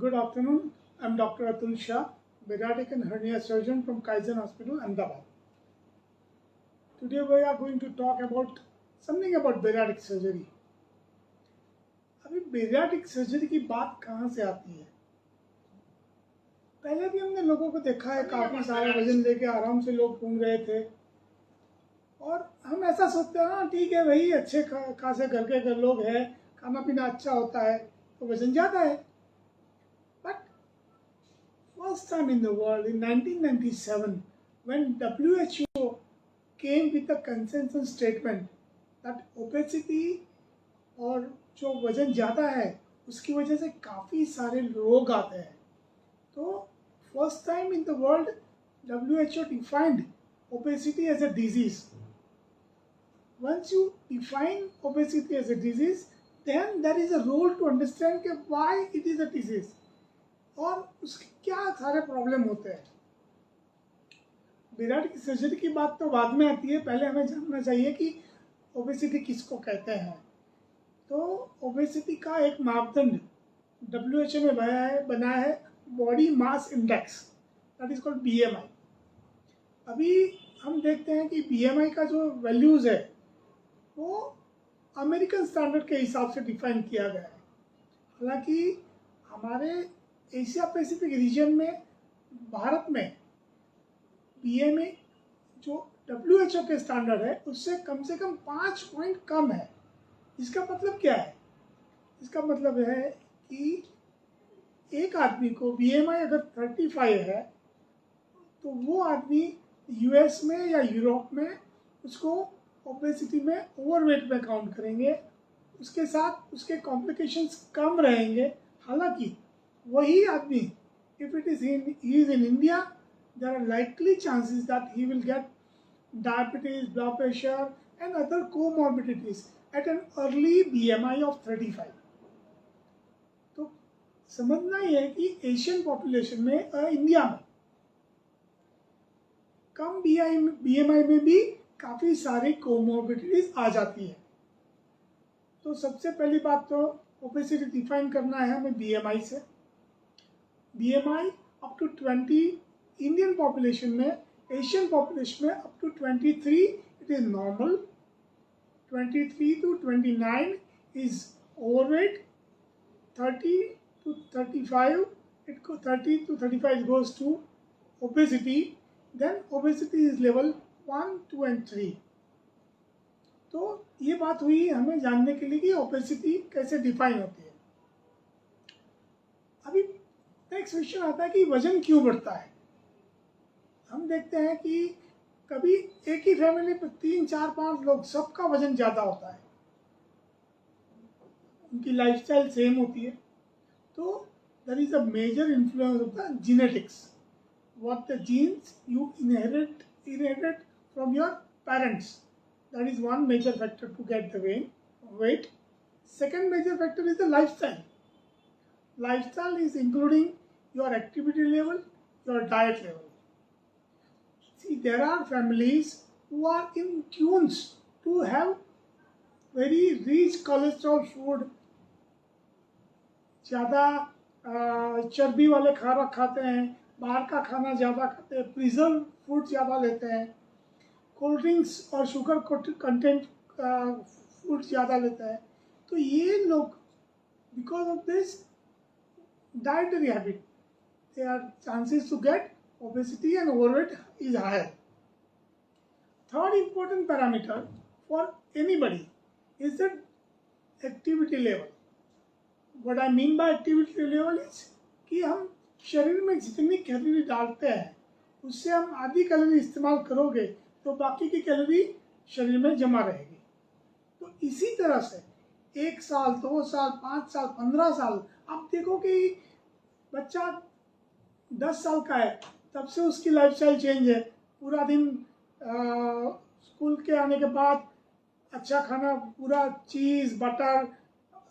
Good afternoon. I'm Dr. Atul Shah, pediatric and hernia surgeon from Kaizen Hospital, Ahmedabad. Today we are going to talk about something about bariatric surgery. अभी bariatric surgery की बात कहाँ से आती है? पहले भी हमने लोगों को देखा है, काफी सारे वजन लेके आराम से लोग घूम रहे थे और हम ऐसा सोचते हैं हाँ ठीक है भाई, अच्छे खासे घर के लोग हैं, खाना पीना अच्छा होता है तो वजन ज़्यादा है. But first time in the world in 1997 when WHO came with a consensus statement that obesity और जो वजन ज़्यादा है उसकी वजह से काफ़ी सारे रोग आते हैं. तो first time in the world WHO defined obesity as a disease. Once you define obesity as a disease, then there is a role to understand कि why it is a disease और उसके क्या सारे प्रॉब्लम होते हैं. bariatric surgery की बात तो बाद में आती है, पहले हमें जानना चाहिए कि ओबेसिटी किसको कहते हैं. तो ओबेसिटी का एक मापदंड WHO ने बनाया है body mass index, that is called BMI. अभी हम देखते हैं कि BMI का जो वैल्यूज़ है वो अमेरिकन स्टैंडर्ड के हिसाब से डिफाइन किया गया है. हालांकि हमारे एशिया पैसिफिक रीजन में, भारत में BMI जो WHO के स्टैंडर्ड है उससे कम से कम 5 पॉइंट कम है. इसका मतलब क्या है? इसका मतलब है कि एक आदमी को BMI अगर 35 है तो वो आदमी US में या यूरोप में उसको ओबेसिटी में ओवरवेट में काउंट करेंगे. उसके साथ उसके कॉम्प्लिकेशंस कम रहेंगे. हालांकि वही आदमी if it is he is in India, there are likely chances that he will get diabetes, blood pressure and other comorbidities at an early BMI of 35. तो समझना ये है कि एशियन पॉपुलेशन में इंडिया में कम BMI में भी काफ़ी सारी कोमोर्बिडिटीज आ जाती है. तो सबसे पहली बात तो ओबेसिटी डिफाइन करना है हमें BMI से. BMI up to 20 Indian population में, एशियन पॉपुलेशन में up to 23 it is normal, 23 to 29 is overweight, 30 to 35 30 to 35 goes to obesity. Then obesity is level 1, 2 and 3. तो ये बात हुई हमें जानने के लिए कि ओबेसिटी कैसे डिफाइन होती है. अभी नेक्स्ट क्वेश्चन आता है कि वजन क्यों बढ़ता है. हम देखते हैं कि कभी एक ही फैमिली में 3, 4, 5 लोग, सबका वजन ज़्यादा होता है, उनकी लाइफस्टाइल सेम होती है. तो there is a major influence of the genetics. What the genes you inherit from your parents, that is one major factor to get the weight. Second major factor is the lifestyle. Lifestyle is including your activity level, your diet level. See, there are families who are in tunes to have very rich cholesterol food, ज़्यादा चर्बी वाले खाना खाते हैं, बाहर का खाना ज़्यादा खाते हैं, प्रिजर्व फूड ज़्यादा लेते हैं, कोल्ड ड्रिंक्स और शुगर कंटेंट फूड ज़्यादा लेता है. तो ये लोग because of this dietary habit they are chances to get obesity and overweight is higher. Third important parameter for anybody is the activity level. What I mean by activity level is कि हम शरीर में जितनी calorie डालते हैं उससे हम आधी कैलोरी इस्तेमाल करोगे तो बाकी की कैलोरी शरीर में जमा रहेगी. तो इसी तरह से 1 साल, 2 साल, 5 साल, 15 साल, आप देखो कि बच्चा 10 साल का है तब से उसकी लाइफस्टाइल चेंज है. पूरा दिन स्कूल के आने के बाद अच्छा खाना, पूरा चीज़, बटर,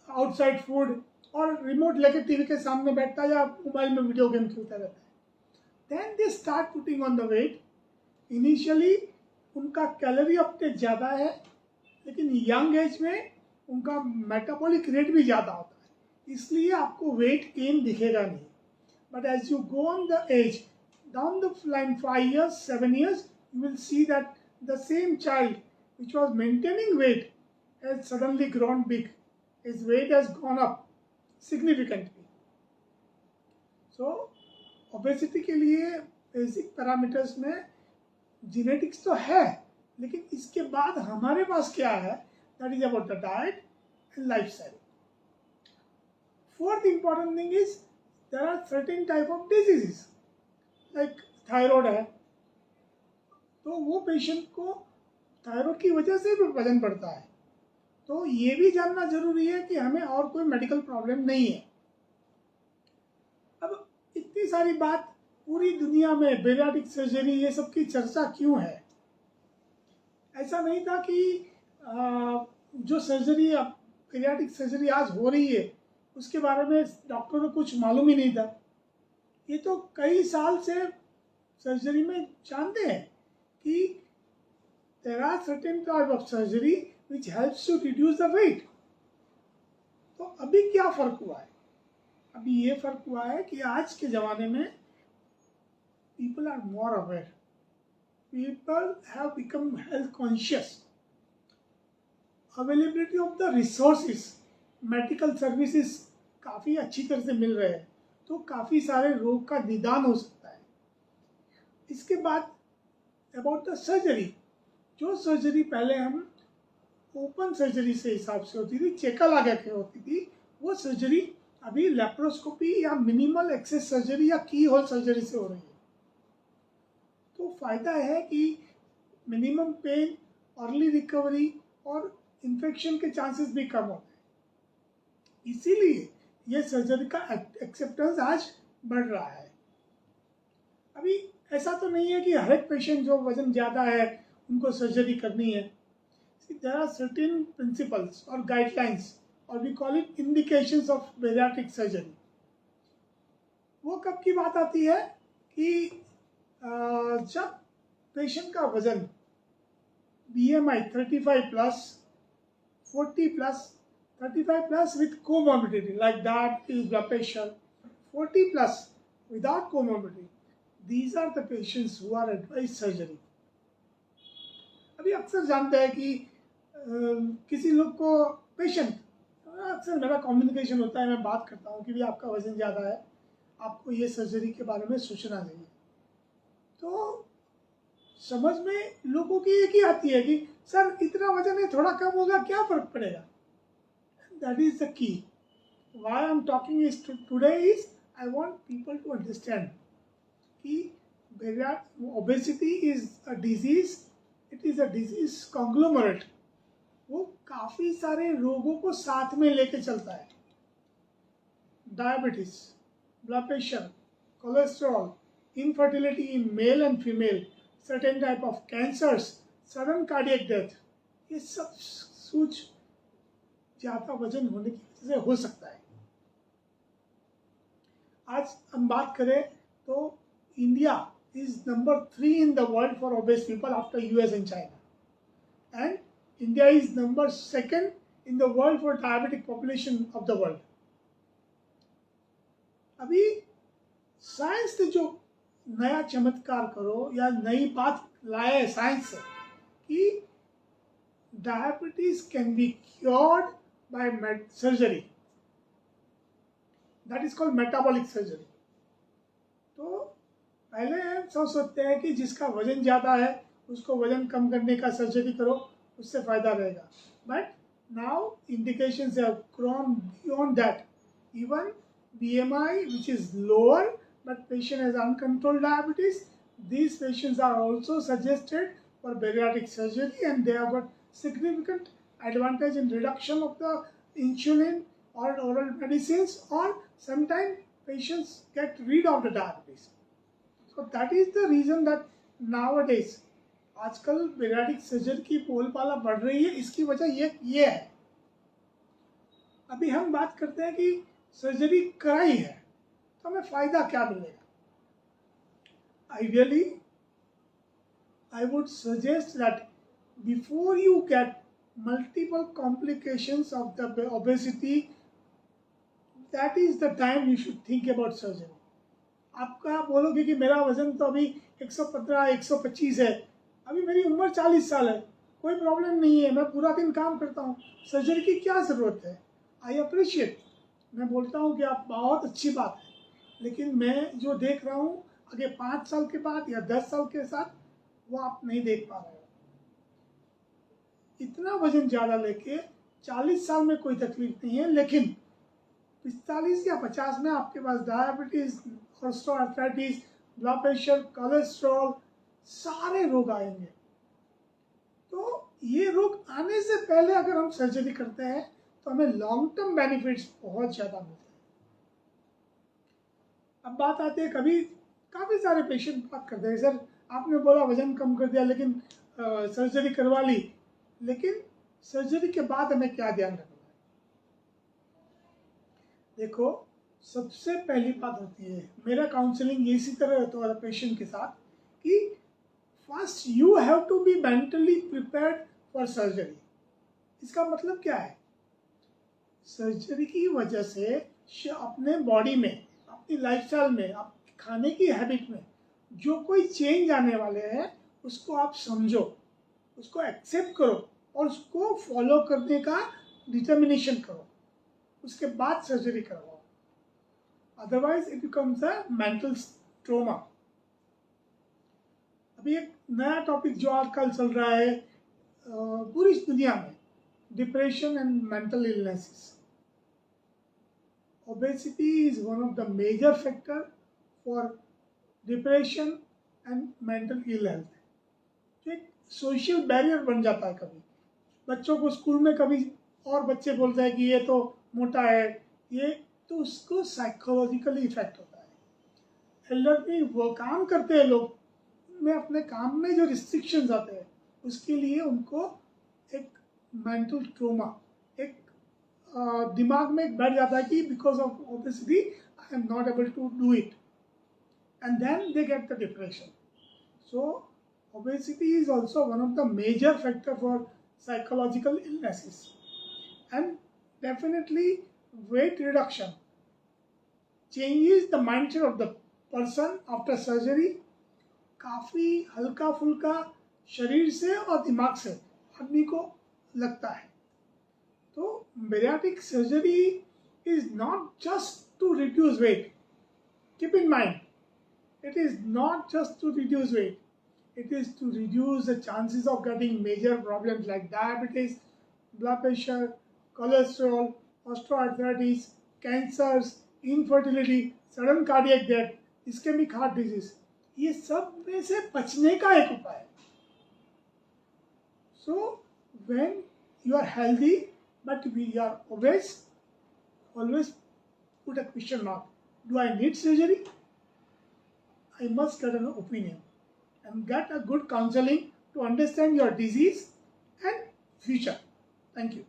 आउटसाइड फूड और रिमोट लेके टीवी के सामने बैठता है या मोबाइल में वीडियो गेम खेलता रहता है. Then they start putting on the weight. Initially उनका कैलोरी अपटेक ज़्यादा है, लेकिन यंग एज में उनका मेटाबॉलिक रेट भी ज़्यादा होता है. इसलिए आपको वेट गेन दिखेगा नहीं. But as you go on the age, down the line 5 years, 7 years, you will see that the same child which was maintaining weight has suddenly grown big. His weight has gone up significantly. So, obesity के लिए basic parameters में genetics तो है, लेकिन इसके बाद हमारे पास क्या है? That is about the diet and lifestyle. Fourth important thing is there are certain type of diseases like thyroid है, तो वो पेशेंट को थायराइड की वजह से भी वजन बढ़ता है. तो ये भी जानना जरूरी है कि हमें और कोई मेडिकल प्रॉब्लम नहीं है. अब इतनी सारी बात पूरी दुनिया में बेरियाट्रिक सर्जरी ये सब की चर्चा क्यों है? ऐसा नहीं था कि जो सर्जरी बेरियाट्रिक सर्जरी आज हो रही है उसके बारे में डॉक्टरों को कुछ मालूम ही नहीं था. ये तो कई साल से सर्जरी में जानते हैं कि there are certain type of surgery which helps to reduce the weight. तो अभी क्या फर्क हुआ है? अभी ये फर्क हुआ है कि आज के ज़माने में people are more aware. People have become health conscious. Availability of the resources, medical services काफ़ी अच्छी तरह से मिल रहे हैं, तो काफ़ी सारे रोग का निदान हो सकता है. इसके बाद अबाउट द सर्जरी, जो सर्जरी पहले हम ओपन सर्जरी से हिसाब से होती थी, चेका लगा के होती थी, वो सर्जरी अभी लेप्रोस्कोपी या मिनिमल एक्सेस सर्जरी या की होल सर्जरी से हो रही है. तो फायदा है कि मिनिमम पेन, अर्ली रिकवरी और इन्फेक्शन के चांसेस भी कम होते हैं. इसीलिए ये सर्जरी का एक्सेप्टेंस आज बढ़ रहा है. अभी ऐसा तो नहीं है कि हर एक पेशेंट जो वजन ज़्यादा है उनको सर्जरी करनी है. देयर आर सर्टेन प्रिंसिपल्स और गाइडलाइंस और we call it indications of bariatric surgery. वो कब की बात आती है कि जब पेशेंट का वजन BMI 35 plus, 40 plus, 35 plus with comorbidity like diabetes, blood pressure, 40 plus without comorbidity. These are the patients who are advised surgery. अभी अक्सर जानते हैं कि किसी लोग को पेशेंट, अक्सर मेरा कम्युनिकेशन होता है, मैं बात करता हूँ कि भी आपका वजन ज़्यादा है, आपको ये सर्जरी के बारे में सोचना चाहिए. तो समझ में लोगों की एक ही आती है कि सर इतना वजन है, थोड़ा कम होगा, क्या फ़र्क पड़ेगा. That is the key. Why I am talking today is I want people to understand that obesity is a disease. It is a disease conglomerate. वो काफी सारे रोगों को साथ में लेके चलता है. Diabetes, blood pressure, cholesterol, infertility in male and female, certain type of cancers, sudden cardiac death, ये सब सूच ज़्यादा वजन होने की वजह से हो सकता है. आज हम बात करें तो India is number 3 in the world for obese people after US and China, and India is number 2nd in the world for diabetic population of the world. अभी साइंस ने जो नया चमत्कार करो या नई बात लाया है साइंस से कि diabetes can be cured by surgery, that is called metabolic surgery. तो पहले हम सोचते हैं कि जिसका वजन ज़्यादा है उसको वजन कम करने का सर्जरी करो, उससे फ़ायदा रहेगा. But now indications have grown beyond that. Even BMI which is lower but patient has uncontrolled diabetes, these patients are also suggested for bariatric surgery, and they have got significant advantage in reduction of the insulin or oral medicines, or sometimes patients get rid of the diabetes. So that is the reason that nowadays आजकल bariatric surgery की बोलबाला बढ़ रही है. इसकी वजह ये है. अभी हम बात करते हैं कि सर्जरी कराई है तो हमें फायदा क्या मिलेगा. Ideally I would suggest that before you get multiple complications of the obesity, that is the time you should think about surgery. आपका बोलोगे कि मेरा वजन तो अभी 115 125 है, अभी मेरी उम्र 40 साल है, कोई प्रॉब्लम नहीं है, मैं पूरा दिन काम करता हूँ, सर्जरी की क्या ज़रूरत है. आई अप्रिशिएट, मैं बोलता हूँ कि आप बहुत अच्छी बात है, लेकिन मैं जो देख रहा हूँ आगे 5 साल के बाद या 10 साल के साथ वो आप नहीं देख पा रहे हो. इतना वजन ज़्यादा लेके 40 साल में कोई तकलीफ नहीं है, लेकिन 45 या 50 में आपके पास diabetes, osteoarthritis, blood pressure, cholesterol, सारे रोग आएंगे. तो ये रोग आने से पहले अगर हम सर्जरी करते हैं तो हमें लॉन्ग टर्म बेनिफिट्स बहुत ज़्यादा मिलते हैं. अब बात आती है, कभी काफ़ी सारे पेशेंट बात करते हैं, सर आपने बोला वजन कम कर दिया लेकिन सर्जरी करवा ली, लेकिन सर्जरी के बाद हमें क्या ध्यान रखना है. देखो, सबसे पहली बात होती है, मेरा काउंसलिंग इसी तरह होता है पेशेंट के साथ कि first you have to be mentally prepared for surgery. इसका मतलब क्या है? सर्जरी की वजह से अपने बॉडी में, अपनी लाइफस्टाइल में, आपके खाने की हैबिट में जो कोई चेंज आने वाले हैं उसको आप समझो, उसको एक्सेप्ट करो और उसको फॉलो करने का डिटर्मिनेशन करो, उसके बाद सर्जरी करवाओ. Otherwise it becomes a mental trauma. अभी एक नया टॉपिक जो आजकल चल रहा है पूरी दुनिया में, depression and mental illnesses. Obesity is one of the major factor for depression and mental ill health. तो एक सोशल बैरियर बन जाता है. कभी बच्चों को स्कूल में कभी और बच्चे बोलते हैं कि ये तो मोटा है, ये तो उसको साइकोलॉजिकली इफेक्ट होता है. एल्डरली वो काम करते हैं लोग, उनमें अपने काम में जो रिस्ट्रिक्शंस आते हैं उसके लिए उनको एक मेंटल ट्रोमा, एक दिमाग में एक बैठ जाता है कि because of obesity I am not able to do it, and then they get the depression. So obesity is also one of the major factor for psychological illnesses. And definitely weight reduction changes the mindset of the person after surgery. काफ़ी हल्का फुल्का शरीर से और दिमाग से आदमी को लगता है. तो bariatric surgery is not just to reduce weight. Keep in mind, it is not just to reduce weight. It is to reduce the chances of getting major problems like diabetes, blood pressure, cholesterol, osteoarthritis, cancers, infertility, sudden cardiac death, ischemic heart disease. ये सब में से बचने का एक उपाय है. So when you are healthy but we are obese, always put a question mark. Do I need surgery? I must get an opinion and get a good counseling to understand your disease and future. Thank you.